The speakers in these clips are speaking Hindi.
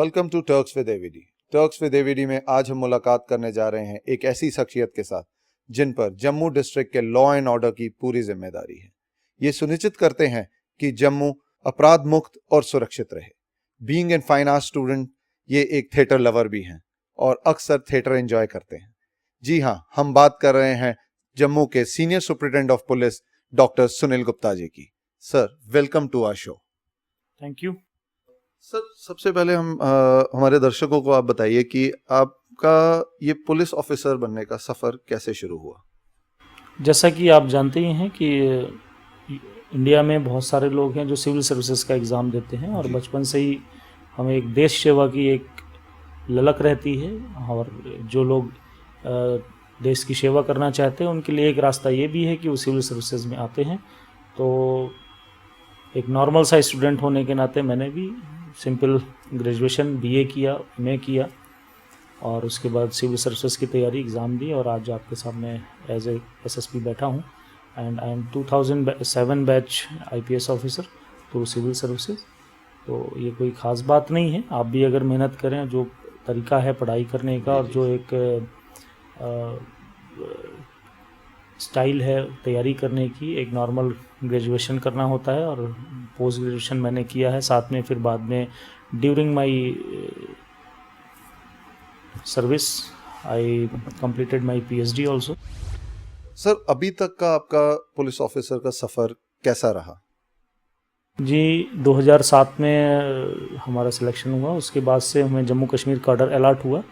Welcome to talks with AVD. Talks with AVD में आज हम मुलाकात करने जा रहे हैं एक ऐसी शख्सियत के साथ जिन पर जम्मू डिस्ट्रिक्ट के लॉ एंड ऑर्डर की पूरी जिम्मेदारी है। ये सुनिश्चित करते हैं कि जम्मू अपराध मुक्त और सुरक्षित रहे। Being an fine art student, ये एक थिएटर लवर भी हैं और अक्सर थिएटर एंजॉय करते हैं। जी हाँ, हम बात कर रहे हैं जम्मू के senior superintendent of police doctor Sunil Gupta ji की। Sir, welcome to our show. Thank you sir, सबसे पहले हम हमारे दर्शकों को आप बताइए कि आपका ये पुलिस ऑफिसर बनने का सफ़र कैसे शुरू हुआ। जैसा कि आप जानते ही हैं कि इंडिया में बहुत सारे लोग हैं जो सिविल सर्विसेज का एग्ज़ाम देते हैं और बचपन से ही हमें एक देश सेवा की एक ललक रहती है और जो लोग देश की सेवा करना चाहते हैं उनके लिए एक रास्ता ये भी है कि वो सिविल सर्विसेज में आते हैं। तो एक नॉर्मल सा स्टूडेंट होने के नाते मैंने भी सिंपल ग्रेजुएशन BA किया, MA किया और उसके बाद सिविल सर्विसेज की तैयारी एग्ज़ाम दी और आज आपके सामने एज ए SSP बैठा हूँ। And I am 2007 batch IPS officer through civil services. तो ये कोई ख़ास बात नहीं है, आप भी अगर मेहनत करें, जो तरीका है पढ़ाई करने का और जो एक स्टाइल है तैयारी करने की, एक नॉर्मल ग्रेजुएशन करना होता है और पोस्ट ग्रेजुएशन मैंने किया है साथ में। फिर बाद में during my service I completed my PhD also. Sir, अभी तक का आपका पुलिस ऑफिसर का सफ़र कैसा रहा? जी, 2007 में हमारा सिलेक्शन हुआ, उसके बाद से हमें जम्मू कश्मीर का ऑर्डर अलॉट हुआ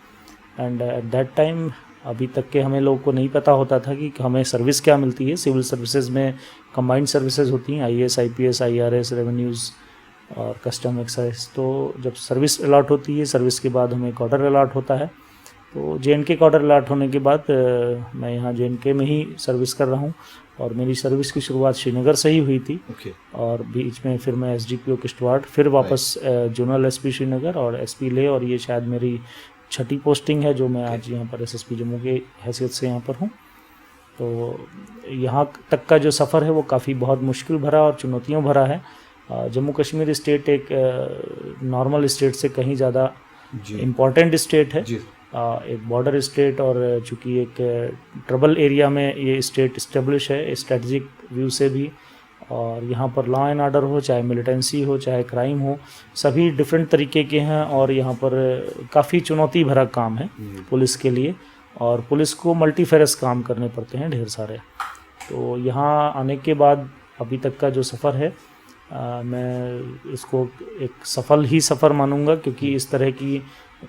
एंड एट दैट टाइम अभी तक के हमें लोगों को नहीं पता होता था कि हमें सर्विस क्या मिलती है। सिविल सर्विसेज में कंबाइंड सर्विसेज होती हैं, IAS, IPS, IRS, रेवेन्यूज़ और कस्टम एक्साइज। तो जब सर्विस अलॉट होती है, सर्विस के बाद हमें एक ऑर्डर अलॉट होता है। तो JNK का ऑर्डर अलॉट होने के बाद मैं यहाँ JNK में ही सर्विस कर रहा हूँ और मेरी सर्विस की शुरुआत श्रीनगर से ही हुई थी। और बीच में फिर मैं SDPO किश्तवाड़, फिर वापस जोनल SP श्रीनगर और SP ले, और ये शायद मेरी 6ठी पोस्टिंग है जो मैं आज यहाँ पर SSP जम्मू के हैसियत से यहाँ पर हूँ। तो यहाँ तक का जो सफ़र है वो काफ़ी बहुत मुश्किल भरा और चुनौतियों भरा है। जम्मू कश्मीर स्टेट एक नॉर्मल स्टेट से कहीं ज़्यादा इम्पॉर्टेंट स्टेट है, एक बॉर्डर स्टेट, और चूँकि एक ट्रबल एरिया में ये स्टेट इस्टेब्लिश है स्ट्रेटजिक व्यू से भी। और यहाँ पर लॉ एंड ऑर्डर हो, चाहे मिलिटेंसी हो, चाहे क्राइम हो, सभी डिफरेंट तरीके के हैं और यहाँ पर काफ़ी चुनौती भरा काम है पुलिस के लिए और पुलिस को मल्टीफेरस काम करने पड़ते हैं ढेर सारे। तो यहाँ आने के बाद अभी तक का जो सफ़र है मैं इसको एक सफल ही सफ़र मानूंगा, क्योंकि इस तरह की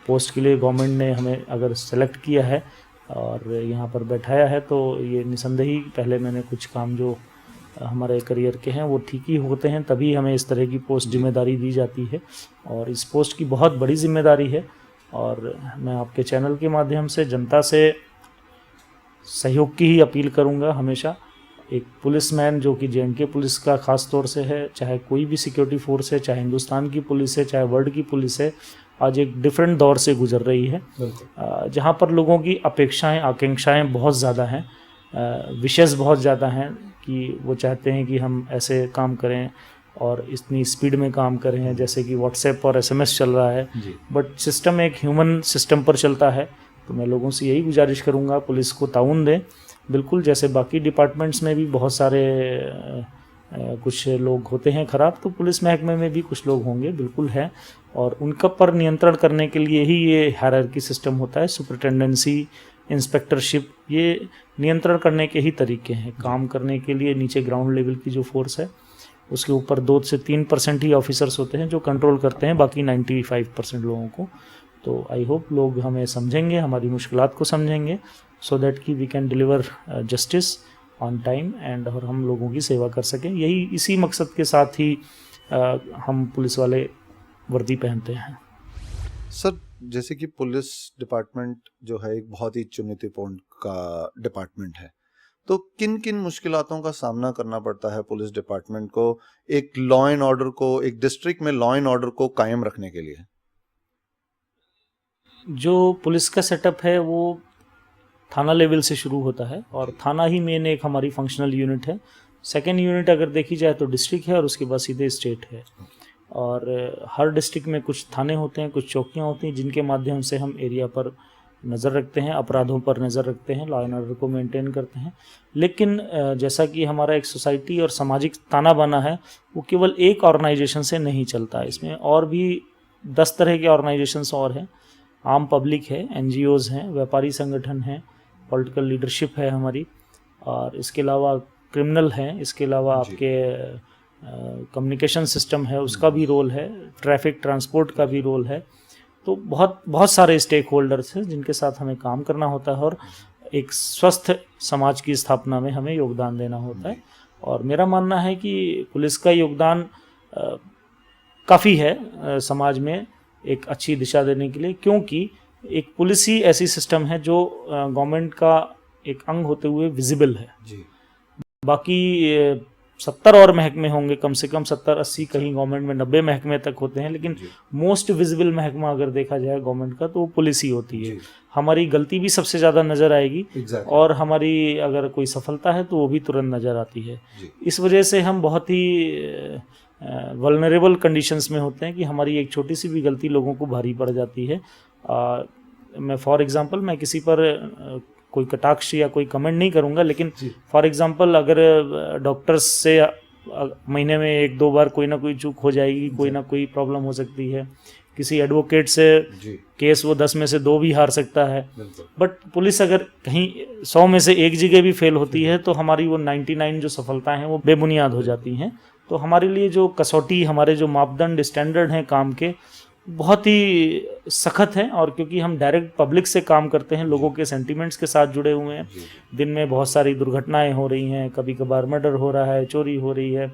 पोस्ट के लिए गवर्नमेंट ने हमें अगर सेलेक्ट किया है और यहाँ पर बैठाया है तो ये निसंदेही पहले मैंने कुछ काम जो हमारे करियर के हैं वो ठीक ही होते हैं, तभी हमें इस तरह की पोस्ट जिम्मेदारी दी जाती है और इस पोस्ट की बहुत बड़ी जिम्मेदारी है। और मैं आपके चैनल के माध्यम से जनता से सहयोग की ही अपील करूंगा हमेशा। एक पुलिसमैन जो कि JNK पुलिस का ख़ास तौर से है, चाहे कोई भी सिक्योरिटी फोर्स है, चाहे हिंदुस्तान की पुलिस है, चाहे वर्ल्ड की पुलिस है, आज एक डिफरेंट दौर से गुजर रही है जहाँ पर लोगों की अपेक्षाएं आकांक्षाएं बहुत ज़्यादा हैं, विशेष बहुत ज़्यादा हैं कि वो चाहते हैं कि हम ऐसे काम करें और इतनी स्पीड में काम करें जैसे कि WhatsApp और SMS चल रहा है, बट सिस्टम एक ह्यूमन सिस्टम पर चलता है। तो मैं लोगों से यही गुजारिश करूँगा, पुलिस को ताउन दें, बिल्कुल जैसे बाकी डिपार्टमेंट्स में भी बहुत सारे कुछ लोग होते हैं ख़राब, तो पुलिस महकमे में भी कुछ लोग होंगे, बिल्कुल हैं, और उनका पर नियंत्रण करने के लिए ही ये हायरार्की सिस्टम होता है। सुपरिटेंडेंसी, इंस्पेक्टरशिप, ये नियंत्रण करने के ही तरीके हैं। काम करने के लिए नीचे ग्राउंड लेवल की जो फोर्स है उसके ऊपर 2 से 3% ही ऑफिसर्स होते हैं जो कंट्रोल करते हैं बाकी 95% लोगों को। तो आई होप लोग हमें समझेंगे, हमारी मुश्किलात को समझेंगे, सो दैट कि we can deliver justice on time and और हम लोगों की सेवा कर सकें। यही इसी मकसद के साथ ही हम पुलिस वाले वर्दी पहनते हैं। सर, जैसे कि पुलिस डिपार्टमेंट जो है एक बहुत ही चुनौतीपूर्ण का डिपार्टमेंट है, तो किन किन मुश्किलातों का सामना करना पड़ता है पुलिस डिपार्टमेंट को एक लॉ एंड ऑर्डर को, एक डिस्ट्रिक्ट में लॉ एंड ऑर्डर को कायम रखने के लिए? जो पुलिस का सेटअप है वो थाना लेवल से शुरू होता है और थाना ही मेन एक हमारी फंक्शनल यूनिट है। सेकेंड यूनिट अगर देखी जाए तो डिस्ट्रिक्ट है और उसके बाद सीधे स्टेट है। और हर डिस्ट्रिक्ट में कुछ थाने होते हैं, कुछ चौकियां होती हैं, जिनके माध्यम से हम एरिया पर नज़र रखते हैं, अपराधों पर नज़र रखते हैं, लॉ एंड ऑर्डर को मेंटेन करते हैं। लेकिन जैसा कि हमारा एक सोसाइटी और सामाजिक ताना बाना है, वो केवल एक ऑर्गेनाइजेशन से नहीं चलता है। इसमें और भी 10 तरह के ऑर्गेनाइजेशंस और हैं। आम पब्लिक है, NGOs हैं, व्यापारी संगठन हैं, पॉलिटिकल लीडरशिप है हमारी, और इसके अलावा क्रिमिनल हैं, इसके अलावा आपके कम्युनिकेशन सिस्टम है, उसका भी रोल है, ट्रैफिक ट्रांसपोर्ट का भी रोल है। तो बहुत बहुत सारे स्टेक होल्डर्स हैं जिनके साथ हमें काम करना होता है और एक स्वस्थ समाज की स्थापना में हमें योगदान देना होता है। और मेरा मानना है कि पुलिस का योगदान काफ़ी है समाज में एक अच्छी दिशा देने के लिए, क्योंकि एक पुलिस ही ऐसी सिस्टम है जो गवर्नमेंट का एक अंग होते हुए विजिबल है जी। बाकी 70 और महकमे होंगे, कम से कम 70-80, कहीं गवर्नमेंट में 90 महकमे तक होते हैं, लेकिन मोस्ट विजिबल महकमा अगर देखा जाए गवर्नमेंट का तो वो पुलिस ही होती है। हमारी गलती भी सबसे ज़्यादा नज़र आएगी और हमारी अगर कोई सफलता है तो वो भी तुरंत नज़र आती है। इस वजह से हम बहुत ही वल्नरेबल कंडीशंस में होते हैं कि हमारी एक छोटी सी भी गलती लोगों को भारी पड़ जाती है। मैं फॉर एग्जांपल मैं किसी पर कोई कटाक्ष या कोई कमेंट नहीं करूंगा, लेकिन फॉर एग्जांपल अगर डॉक्टर्स से महीने में 1-2 बार कोई ना कोई चूक हो जाएगी, कोई ना कोई प्रॉब्लम हो सकती है, किसी एडवोकेट से केस वो 10 में से 2 भी हार सकता है, बट पुलिस अगर कहीं 100 में से 1 जगह भी फेल होती है तो हमारी वो 99 जो सफलताएं हैं वो बेबुनियाद हो जाती हैं। तो हमारे लिए जो कसौटी, हमारे जो मापदंड स्टैंडर्ड हैं काम के, बहुत ही सख्त हैं। और क्योंकि हम डायरेक्ट पब्लिक से काम करते हैं, लोगों के सेंटिमेंट्स के साथ जुड़े हुए हैं, दिन में बहुत सारी दुर्घटनाएं हो रही हैं, कभी कभार मर्डर हो रहा है, चोरी हो रही है,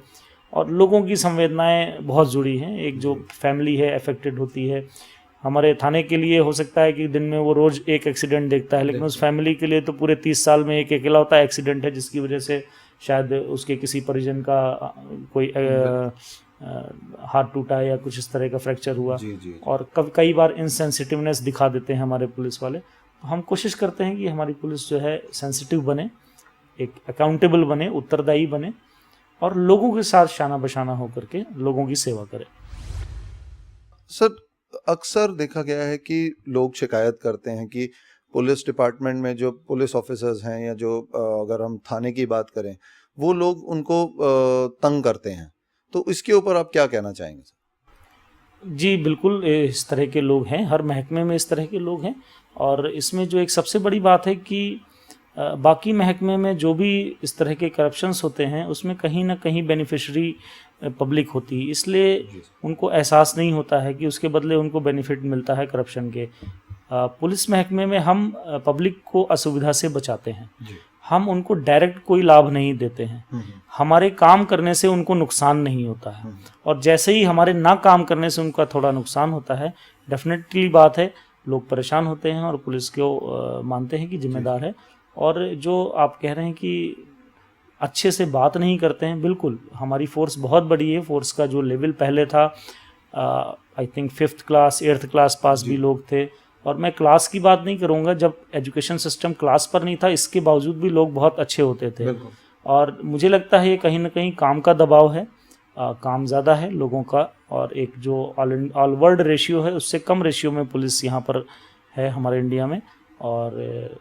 और लोगों की संवेदनाएं बहुत जुड़ी हैं। एक जो फैमिली है अफेक्टेड होती है। हमारे थाने के लिए हो सकता है कि दिन में वो रोज़ एक एक्सीडेंट देखता है, लेकिन उस फैमिली के लिए तो पूरे 30 साल में एक अकेला होता एक्सीडेंट है, जिसकी वजह से शायद उसके किसी परिजन का कोई हाथ टूटा या कुछ इस तरह का फ्रैक्चर हुआ। और कई बार इनसेंसिटिवनेस दिखा देते हैं हमारे पुलिस वाले। तो हम कोशिश करते हैं कि हमारी पुलिस जो है सेंसिटिव बने, एक अकाउंटेबल बने, उत्तरदायी बने, और लोगों के साथ शाना बशाना होकर के लोगों की सेवा करे। सर, अक्सर देखा गया है कि लोग शिकायत करते हैं कि पुलिस डिपार्टमेंट में जो पुलिस ऑफिसर्स हैं या जो अगर हम थाने की बात करें, वो लोग उनको तंग करते हैं। तो इसके ऊपर आप क्या कहना चाहेंगे? जी बिल्कुल, इस तरह के लोग हैं, हर महकमे में इस तरह के लोग हैं। और इसमें जो एक सबसे बड़ी बात है कि बाकी महकमे में जो भी इस तरह के करप्शंस होते हैं उसमें कहीं ना कहीं बेनिफिशरी पब्लिक होती है, इसलिए उनको एहसास नहीं होता है कि उसके बदले उनको बेनिफिट मिलता है करप्शन के। पुलिस महकमे में हम पब्लिक को असुविधा से बचाते हैं, हम उनको डायरेक्ट कोई लाभ नहीं देते हैं, हमारे काम करने से उनको नुकसान नहीं होता है। और जैसे ही हमारे ना काम करने से उनका थोड़ा नुकसान होता है, डेफिनेटली बात है, लोग परेशान होते हैं और पुलिस को मानते हैं कि जिम्मेदार है। और जो आप कह रहे हैं कि अच्छे से बात नहीं करते हैं, बिल्कुल हमारी फोर्स बहुत बड़ी है। फोर्स का जो लेवल पहले था, I think 5th class 8th class pass भी लोग थे। और मैं क्लास की बात नहीं करूँगा, जब एजुकेशन सिस्टम क्लास पर नहीं था, इसके बावजूद भी लोग बहुत अच्छे होते थे। और मुझे लगता है ये कहीं ना कहीं काम का दबाव है, काम ज़्यादा है लोगों का, और एक जो ऑल वर्ल्ड रेशियो है उससे कम रेशियो में पुलिस यहाँ पर है हमारे इंडिया में। और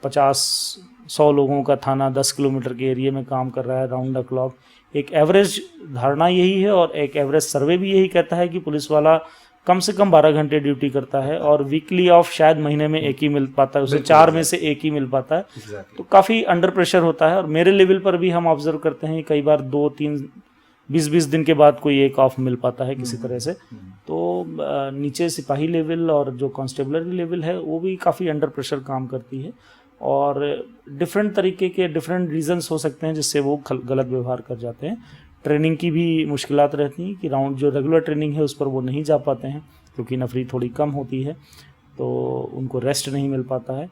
50-100 लोगों का थाना 10 किलोमीटर के एरिया में काम कर रहा है राउंड द क्लॉक। एक एवरेज धारणा यही है और एक एवरेज सर्वे भी यही कहता है कि पुलिस वाला कम से कम 12 घंटे ड्यूटी करता है, और वीकली ऑफ शायद महीने में 1 ही मिल पाता है, उसे 4 में से 1 ही मिल पाता है। तो काफ़ी अंडर प्रेशर होता है। और मेरे लेवल पर भी हम ऑब्जर्व करते हैं कई बार 2-3 20-20 दिन के बाद कोई एक ऑफ मिल पाता है किसी तरह से। तो नीचे सिपाही लेवल और जो कांस्टेबलरी लेवल है वो भी काफ़ी अंडर प्रेशर काम करती है, और डिफरेंट तरीके के डिफरेंट रीजंस हो सकते हैं जिससे वो गलत व्यवहार कर जाते हैं। ट्रेनिंग की भी मुश्किलात रहती हैं कि राउंड जो रेगुलर ट्रेनिंग है उस पर वो नहीं जा पाते हैं, क्योंकि नफरी थोड़ी कम होती है, तो उनको रेस्ट नहीं मिल पाता है।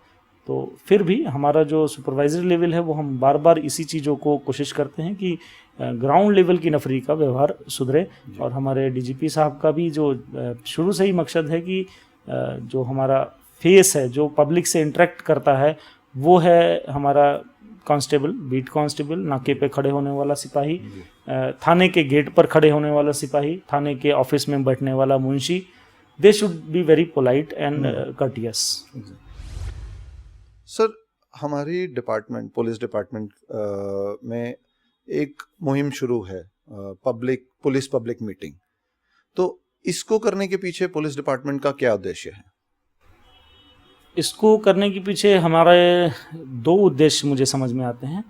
तो फिर भी हमारा जो सुपरवाइजरी लेवल है वो हम बार बार इसी चीज़ों को कोशिश करते हैं कि ग्राउंड लेवल की नफरी का व्यवहार सुधरे। और हमारे डीजीपी साहब का भी जो शुरू से ही मकसद है कि जो हमारा फेस है, जो पब्लिक से इंटरेक्ट करता है, वो है हमारा कांस्टेबल, बीट कांस्टेबल, नाके पे खड़े होने वाला सिपाही, थाने के गेट पर खड़े होने वाला सिपाही, थाने के ऑफिस में बैठने वाला मुंशी, they should be very polite and courteous. Sir, हमारी डिपार्टमेंट, पुलिस डिपार्टमेंट में एक मुहिम शुरू है, पुलिस पब्लिक मीटिंग। तो इसको करने के पीछे पुलिस डिपार्टमेंट का क्या उद्देश्य है? इसको करने के पीछे हमारे 2 उद्देश्य मुझे समझ में आते हैं।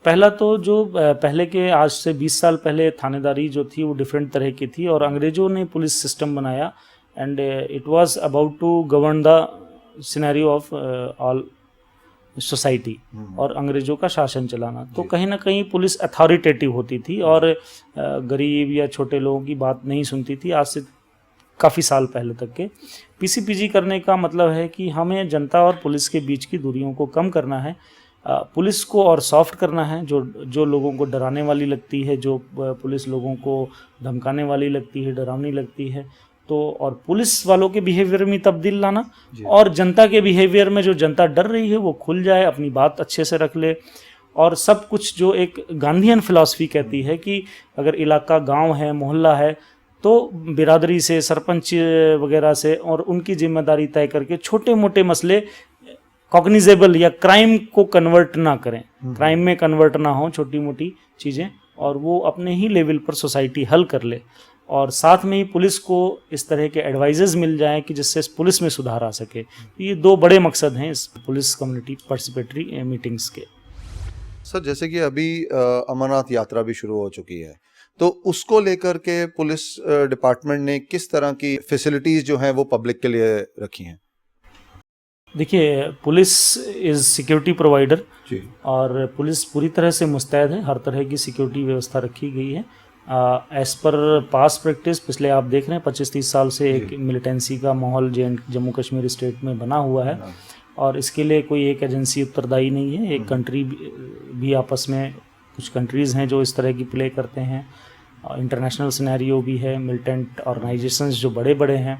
पहला तो जो पहले के, आज से 20 साल पहले थानेदारी जो थी वो डिफरेंट तरह की थी और अंग्रेज़ों ने पुलिस सिस्टम बनाया and it was about to govern the scenario of all society और अंग्रेज़ों का शासन चलाना। तो कहीं ना कहीं पुलिस अथॉरिटेटिव होती थी और गरीब या छोटे लोगों की बात नहीं सुनती थी। आज से काफ़ी साल पहले तक के पीसीपीजी करने का मतलब है कि हमें जनता और पुलिस के बीच की दूरियों को कम करना है, पुलिस को और सॉफ्ट करना है। जो लोगों को डराने वाली लगती है, जो पुलिस लोगों को धमकाने वाली लगती है, डरावनी लगती है, तो और पुलिस वालों के बिहेवियर में तब्दील लाना और जनता के बिहेवियर में जो जनता डर रही है वो खुल जाए, अपनी बात अच्छे से रख ले। और सब कुछ जो एक गांधीयन फिलॉसफी कहती है कि अगर इलाका गांव है, मोहल्ला है, तो बिरादरी से, सरपंच वगैरह से और उनकी जिम्मेदारी तय करके छोटे मोटे मसले कॉग्निजेबल या क्राइम को कन्वर्ट ना करें, क्राइम में कन्वर्ट ना हो छोटी मोटी चीज़ें, और वो अपने ही लेवल पर सोसाइटी हल कर ले। और साथ में ही पुलिस को इस तरह के एडवाइजेज मिल जाएं कि जिससे पुलिस में सुधार आ सके। ये 2 बड़े मकसद हैं इस पुलिस कम्युनिटी पार्टिसिपेटरी मीटिंग्स के। सर, जैसे कि अभी अमरनाथ यात्रा भी शुरू हो चुकी है, तो उसको लेकर के पुलिस डिपार्टमेंट ने किस तरह की फैसिलिटीज जो हैं वो पब्लिक के लिए रखी हैं? देखिए, पुलिस इज़ सिक्योरिटी प्रोवाइडर जी। और पुलिस पूरी तरह से मुस्तैद है, हर तरह की सिक्योरिटी व्यवस्था रखी गई है। एज पर पास प्रैक्टिस पिछले आप देख रहे हैं 25-30 साल से एक मिलिटेंसी का माहौल जम्मू कश्मीर स्टेट में बना हुआ है और इसके लिए कोई एक एजेंसी उत्तरदायी नहीं है। एक कंट्री भी आपस में, कुछ कंट्रीज़ हैं जो इस तरह की प्ले करते हैं, इंटरनेशनल सिनेरियो भी है, मिलिटेंट ऑर्गेनाइजेशंस जो बड़े बड़े हैं,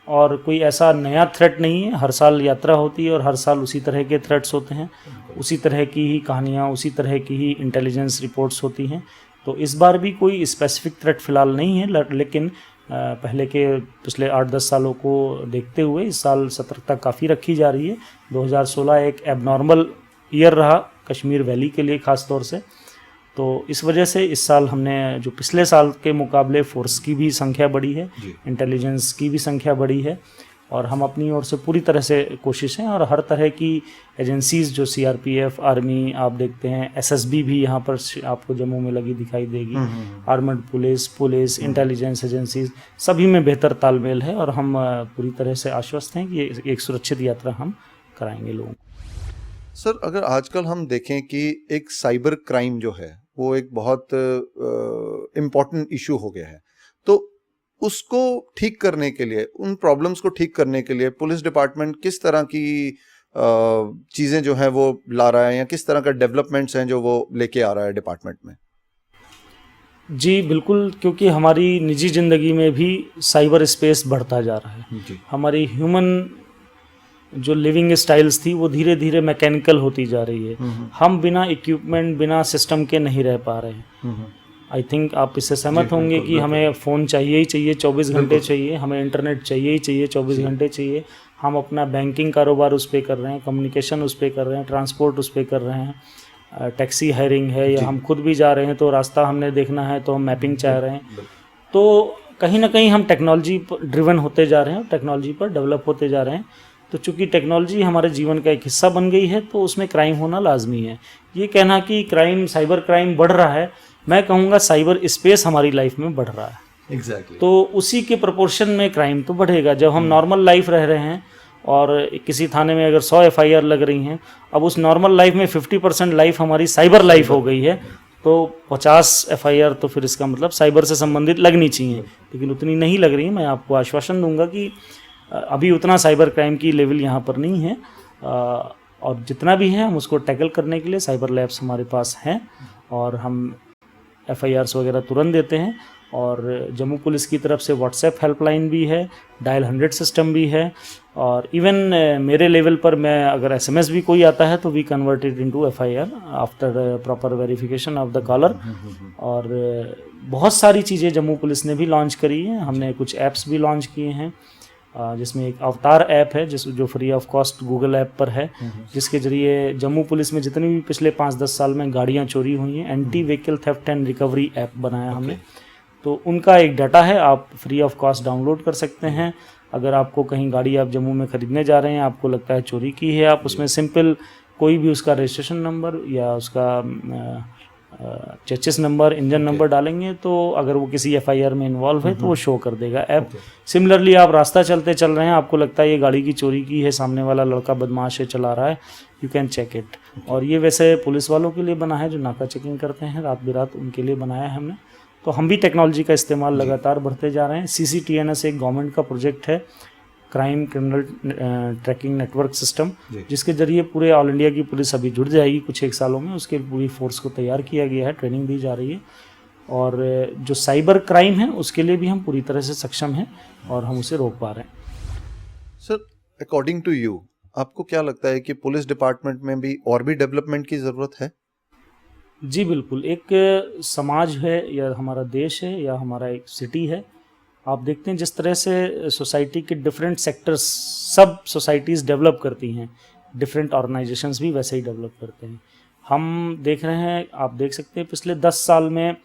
और कोई ऐसा नया थ्रेट नहीं है। हर साल यात्रा होती है और हर साल उसी तरह के थ्रेट्स होते हैं, उसी तरह की ही कहानियाँ, उसी तरह की ही इंटेलिजेंस रिपोर्ट्स होती हैं। तो इस बार भी कोई स्पेसिफिक थ्रेट फ़िलहाल नहीं है, लेकिन पहले के पिछले 8-10 सालों को देखते हुए इस साल सतर्कता काफ़ी रखी जा रही है। 2016 एक एबनॉर्मल ईयर रहा कश्मीर वैली के लिए ख़ास तौर से, तो इस वजह से इस साल हमने जो पिछले साल के मुकाबले फोर्स की भी संख्या बढ़ी है, इंटेलिजेंस की भी संख्या बढ़ी है, और हम अपनी ओर से पूरी तरह से कोशिश हैं। और हर तरह की एजेंसीज़ जो सीआरपीएफ, आर्मी, आप देखते हैं एसएसबी भी यहाँ पर आपको जम्मू में लगी दिखाई देगी, आर्मड पुलिस, इंटेलिजेंस एजेंसीज, सभी में बेहतर तालमेल है और हम पूरी तरह से आश्वस्त हैं कि एक सुरक्षित यात्रा हम कराएंगे लोगों को। सर, अगर आजकल हम देखें कि एक साइबर क्राइम जो है वो एक बहुत इम्पोर्टेंट इशू हो गया है, तो उसको ठीक करने के लिए, उन प्रॉब्लम्स को ठीक करने के लिए पुलिस डिपार्टमेंट किस तरह की चीज़ें जो हैं वो ला रहा है, या किस तरह का डेवलपमेंट्स हैं जो वो लेके आ रहा है डिपार्टमेंट में? जी बिल्कुल, क्योंकि हमारी निजी ज़िंदगी में भी साइबर स्पेस बढ़ता जा रहा है। हमारी ह्यूमन जो लिविंग स्टाइल्स थी वो धीरे धीरे मैकेनिकल होती जा रही है। हम बिना इक्विपमेंट, बिना सिस्टम के नहीं रह पा रहे हैं। आई थिंक आप इससे सहमत होंगे कि हमें फ़ोन चाहिए ही चाहिए, 24 घंटे चाहिए, हमें इंटरनेट चाहिए ही चाहिए, 24 घंटे चाहिए। हम अपना बैंकिंग कारोबार उस पर कर रहे हैं, कम्युनिकेशन उस पर कर रहे हैं, ट्रांसपोर्ट उस पर कर रहे हैं, टैक्सी हायरिंग है, या हम खुद भी जा रहे हैं तो रास्ता हमने देखना है तो हम मैपिंग चाह रहे हैं। तो कहीं ना कहीं हम टेक्नोलॉजी ड्रिवन होते जा रहे हैं, टेक्नोलॉजी पर डेवलप होते जा रहे हैं। तो चूंकि टेक्नोलॉजी हमारे जीवन का एक हिस्सा बन गई है तो उसमें क्राइम होना लाजमी है। ये कहना कि क्राइम, साइबर क्राइम बढ़ रहा है, मैं कहूँगा साइबर स्पेस हमारी लाइफ में बढ़ रहा है। एग्जैक्टली। तो उसी के प्रोपोर्शन में क्राइम तो बढ़ेगा। जब हम नॉर्मल लाइफ रह रहे हैं और किसी थाने में अगर 100 FIR लग रही हैं, अब उस नॉर्मल लाइफ में 50% लाइफ हमारी साइबर लाइफ हो गई है, तो 50 FIR तो फिर इसका मतलब साइबर से संबंधित लगनी चाहिए, लेकिन उतनी नहीं लग रही है। मैं आपको आश्वासन दूंगा कि अभी उतना साइबर क्राइम की लेवल यहाँ पर नहीं है, और जितना भी है हम उसको टैकल करने के लिए साइबर लैब्स हमारे पास हैं और हम FIRs वगैरह तुरंत देते हैं। और जम्मू पुलिस की तरफ से व्हाट्सएप हेल्पलाइन भी है, डायल 100 सिस्टम भी है, और इवन मेरे लेवल पर मैं अगर एसएमएस भी कोई आता है तो we converted into FIR after proper verification of the caller. और बहुत सारी चीज़ें जम्मू पुलिस ने भी लॉन्च करी हैं। हमने कुछ ऐप्स भी लॉन्च किए हैं, जिसमें एक अवतार ऐप है जो free of cost Google app पर है, जिसके जरिए जम्मू पुलिस में जितनी भी पिछले 5-10 साल में गाड़ियाँ चोरी हुई हैं, anti vehicle theft and recovery app बनाया हमने। तो उनका एक डाटा है, आप फ्री ऑफ कॉस्ट डाउनलोड कर सकते हैं। अगर आपको कहीं गाड़ी आप जम्मू में ख़रीदने जा रहे हैं, आपको लगता है चोरी की है, आप उसमें सिंपल कोई भी उसका रजिस्ट्रेशन नंबर या उसका चेसिस नंबर, इंजन नंबर डालेंगे तो अगर वो किसी एफआईआर में इन्वॉल्व है तो वो शो कर देगा ऐप। सिमिलरली आप रास्ता चलते चल रहे हैं, आपको लगता है ये गाड़ी की चोरी की है, सामने वाला लड़का बदमाश है, चला रहा है, यू कैन चेक इट। और ये वैसे पुलिस वालों के लिए बना है जो नाका चेकिंग करते हैं रात बिरात, उनके लिए बनाया है हमने। तो हम भी टेक्नोलॉजी का इस्तेमाल लगातार बढ़ते जा रहे हैं। CCTNS एक गवर्नमेंट का प्रोजेक्ट है, crime criminal tracking network system, जिसके जरिए पूरे ऑल इंडिया की पुलिस अभी जुड़ जाएगी कुछ एक सालों में। उसके पूरी फोर्स को तैयार किया गया है, ट्रेनिंग दी जा रही है। और जो साइबर क्राइम है उसके लिए भी हम पूरी तरह से सक्षम हैं और हम उसे रोक पा रहे हैं। सर, अकॉर्डिंग टू यू, आपको क्या लगता है कि पुलिस डिपार्टमेंट में भी और भी डेवलपमेंट की ज़रूरत है? जी बिल्कुल। एक समाज है या हमारा देश है या हमारा एक सिटी है, आप देखते हैं जिस तरह से सोसाइटी के डिफरेंट सेक्टर्स, सब सोसाइटीज़ डेवलप करती हैं, डिफरेंट ऑर्गेनाइजेशंस भी वैसे ही डेवलप करते हैं। हम देख रहे हैं, आप देख सकते हैं पिछले 10 साल में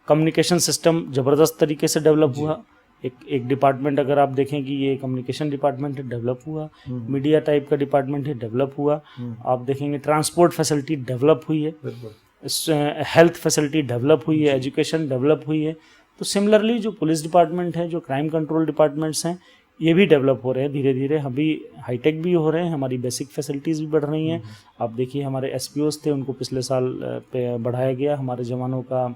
कम्युनिकेशन सिस्टम ज़बरदस्त तरीके से डेवलप हुआ। एक डिपार्टमेंट अगर आप देखें कि ये कम्युनिकेशन डिपार्टमेंट है, डेवलप हुआ। मीडिया टाइप का डिपार्टमेंट है, डेवलप हुआ। आप देखेंगे ट्रांसपोर्ट फैसिलिटी डेवलप हुई है, हेल्थ फैसिलिटी डेवलप हुई है, एजुकेशन डेवलप हुई है। तो सिमिलरली जो पुलिस डिपार्टमेंट है, जो क्राइम कंट्रोल डिपार्टमेंट्स हैं, ये भी डेवलप हो रहे हैं धीरे धीरे। अभी हाईटेक भी हो रहे हैं, हमारी बेसिक फैसिलिटीज़ भी बढ़ रही हैं। आप देखिए हमारे SPOs थे, उनको पिछले साल पे बढ़ाया गया, हमारे जवानों का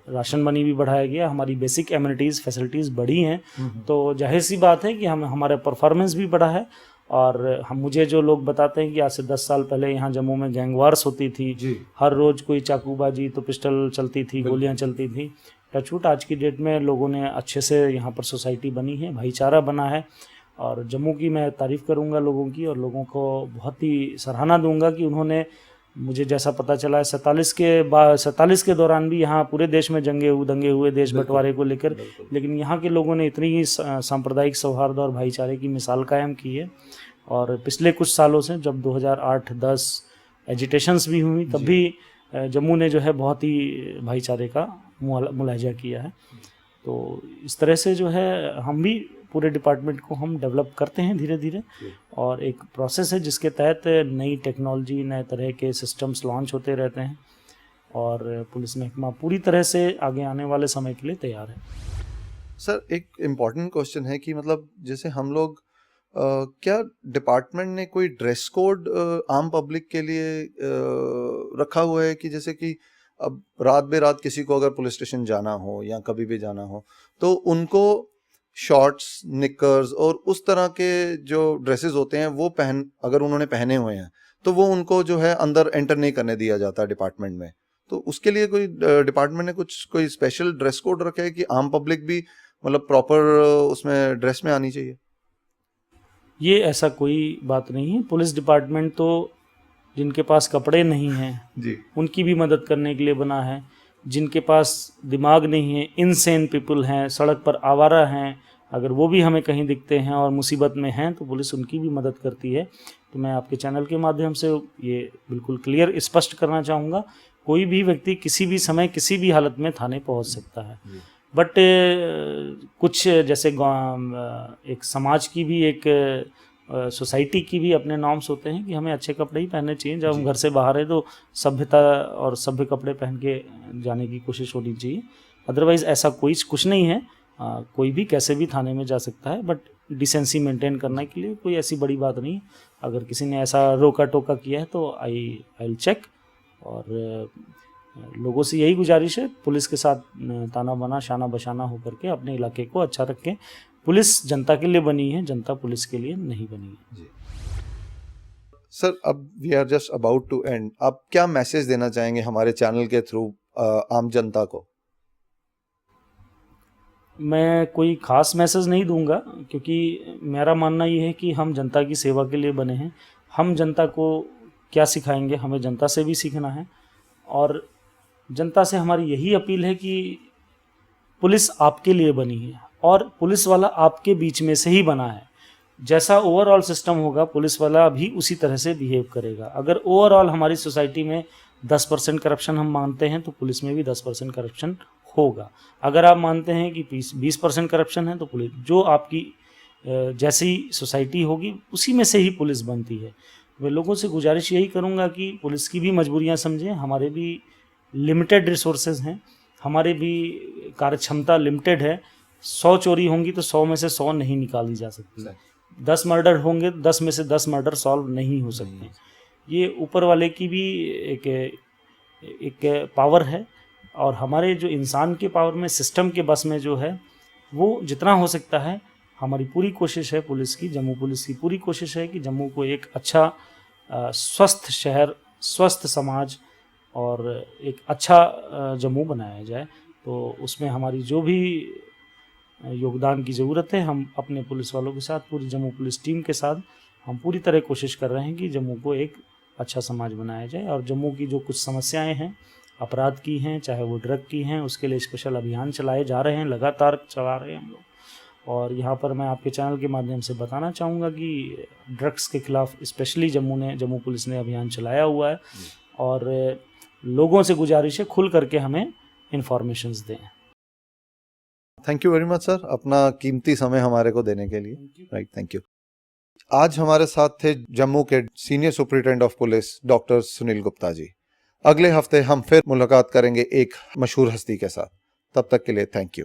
राशन मनी भी बढ़ाया गया, हमारी बेसिक एमिनिटीज़ फैसिलिटीज़ बढ़ी हैं। तो जाहिर सी बात है कि हमारा परफॉर्मेंस भी बढ़ा है। और मुझे जो लोग बताते हैं कि आज से 10 साल पहले यहाँ जम्मू में गैंगवार्स होती थी, हर रोज़ कोई चाकूबाजी, तो पिस्टल चलती थी, गोलियाँ चलती थी। टचवुड आज की डेट में लोगों ने अच्छे से यहाँ पर सोसाइटी बनी है, भाईचारा बना है। और जम्मू की मैं तारीफ़ करूँगा लोगों की, और लोगों को बहुत ही सराहना दूँगा कि उन्होंने, मुझे जैसा पता चला है 47 के दौरान भी यहाँ पूरे देश में दंगे हुए देश बंटवारे को लेकर, लेकिन यहाँ के लोगों ने इतनी ही सांप्रदायिक सौहार्द और भाईचारे की मिसाल कायम की है। और पिछले कुछ सालों से जब 2008-10 एजिटेशंस भी हुई, तब भी जम्मू ने जो है बहुत ही भाईचारे का मुलाहिजा किया है। तो इस तरह से जो है हम भी पूरे डिपार्टमेंट को हम डेवलप करते हैं धीरे धीरे, और एक प्रोसेस है जिसके तहत नई टेक्नोलॉजी, नए तरह के सिस्टम्स लॉन्च होते रहते हैं, और पुलिस महकमा पूरी तरह से आगे आने वाले समय के लिए तैयार है। सर, एक इम्पॉर्टेंट क्वेश्चन है कि मतलब जैसे हम लोग क्या डिपार्टमेंट ने कोई ड्रेस कोड आम पब्लिक के लिए रखा हुआ है कि जैसे कि अब रात बेरात किसी को अगर पुलिस स्टेशन जाना हो या कभी भी जाना हो तो उनको शॉर्ट्स, निकर्स और उस तरह के जो ड्रेसेस होते हैं वो अगर उन्होंने पहने हुए हैं तो वो उनको जो है अंदर एंटर नहीं करने दिया जाता डिपार्टमेंट में। तो उसके लिए कोई डिपार्टमेंट ने कोई स्पेशल ड्रेस कोड रखा है कि आम पब्लिक भी मतलब प्रॉपर उसमें ड्रेस में आनी चाहिए? ये ऐसा कोई बात नहीं है। पुलिस डिपार्टमेंट तो जिनके पास कपड़े नहीं हैं उनकी भी मदद करने के लिए बना है। जिनके पास दिमाग नहीं है, इनसेन पीपल हैं, सड़क पर आवारा हैं, अगर वो भी हमें कहीं दिखते हैं और मुसीबत में हैं तो पुलिस उनकी भी मदद करती है। तो मैं आपके चैनल के माध्यम से ये बिल्कुल क्लियर स्पष्ट करना चाहूँगा, कोई भी व्यक्ति किसी भी समय किसी भी हालत में थाने पहुँच सकता है। बट कुछ जैसे एक समाज की भी, एक सोसाइटी की भी अपने नॉर्म्स होते हैं कि हमें अच्छे कपड़े ही पहनने चाहिए। जब हम घर से बाहर है तो सभ्यता और सभ्य कपड़े पहन के जाने की कोशिश होनी चाहिए। अदरवाइज़ ऐसा कुछ नहीं है, कोई भी कैसे भी थाने में जा सकता है, बट डिसेंसी मेंटेन करने के लिए कोई ऐसी बड़ी बात नहीं। अगर किसी ने ऐसा रोका टोका किया है तो आई विल चेक। और लोगों से यही गुजारिश है, पुलिस के साथ ताना बाना शाना बशाना होकर के अपने इलाके को अच्छा रखें। पुलिस जनता के लिए बनी है, जनता पुलिस के लिए नहीं बनी है। जी सर, अब we are just about to end. आप क्या मैसेज देना चाहेंगे हमारे चैनल के थ्रू आम जनता को? मैं कोई ख़ास मैसेज नहीं दूंगा, क्योंकि मेरा मानना ये है कि हम जनता की सेवा के लिए बने हैं। हम जनता को क्या सिखाएंगे, हमें जनता से भी सीखना है। और जनता से हमारी यही अपील है कि पुलिस आपके लिए बनी है और पुलिस वाला आपके बीच में से ही बना है। जैसा ओवरऑल सिस्टम होगा, पुलिस वाला भी उसी तरह से बिहेव करेगा। अगर ओवरऑल हमारी सोसाइटी में 10% करप्शन हम मानते हैं, तो पुलिस में भी 10% करप्शन होगा। अगर आप मानते हैं कि 20% करप्शन है, तो पुलिस जो आपकी जैसी सोसाइटी होगी उसी में से ही पुलिस बनती है। मैं लोगों से गुजारिश यही करूँगा कि पुलिस की भी मजबूरियाँ समझें। हमारे भी लिमिटेड रिसोर्सेज हैं, हमारे भी कार्य क्षमता लिमिटेड है। 100 चोरी होंगी तो 100 में से 100 नहीं निकाली जा सकती। 10 मर्डर होंगे, 10 में से 10 मर्डर सॉल्व नहीं हो सकते। ये ऊपर वाले की भी एक पावर है, और हमारे जो इंसान के पावर में, सिस्टम के बस में जो है, वो जितना हो सकता है हमारी पूरी कोशिश है पुलिस की, जम्मू पुलिस की पूरी कोशिश है कि जम्मू को एक अच्छा स्वस्थ शहर, स्वस्थ समाज और एक अच्छा जम्मू बनाया जाए। तो उसमें हमारी जो भी योगदान की ज़रूरत है, हम अपने पुलिस वालों के साथ, पूरी जम्मू पुलिस टीम के साथ हम पूरी तरह कोशिश कर रहे हैं कि जम्मू को एक अच्छा समाज बनाया जाए। और जम्मू की जो कुछ समस्याएं हैं, अपराध की हैं, चाहे वो ड्रग की हैं, उसके लिए स्पेशल अभियान चलाए जा रहे हैं, लगातार चला रहे हैं हम लोग। और यहाँ पर मैं आपके चैनल के माध्यम से बताना चाहूँगा कि ड्रग्स के खिलाफ स्पेशली जम्मू पुलिस ने अभियान चलाया हुआ है, और लोगों से गुजारिश है खुल करके हमें इन्फॉर्मेशंस दें। Thank you very much sir, अपना कीमती समय हमारे को देने के लिए। Right, thank you. आज हमारे साथ थे जम्मू के senior superintendent of police doctor Sunil Gupta ji. अगले हफ्ते हम फिर मुलाकात करेंगे एक मशहूर हस्ती के साथ। तब तक के लिए थैंक यू।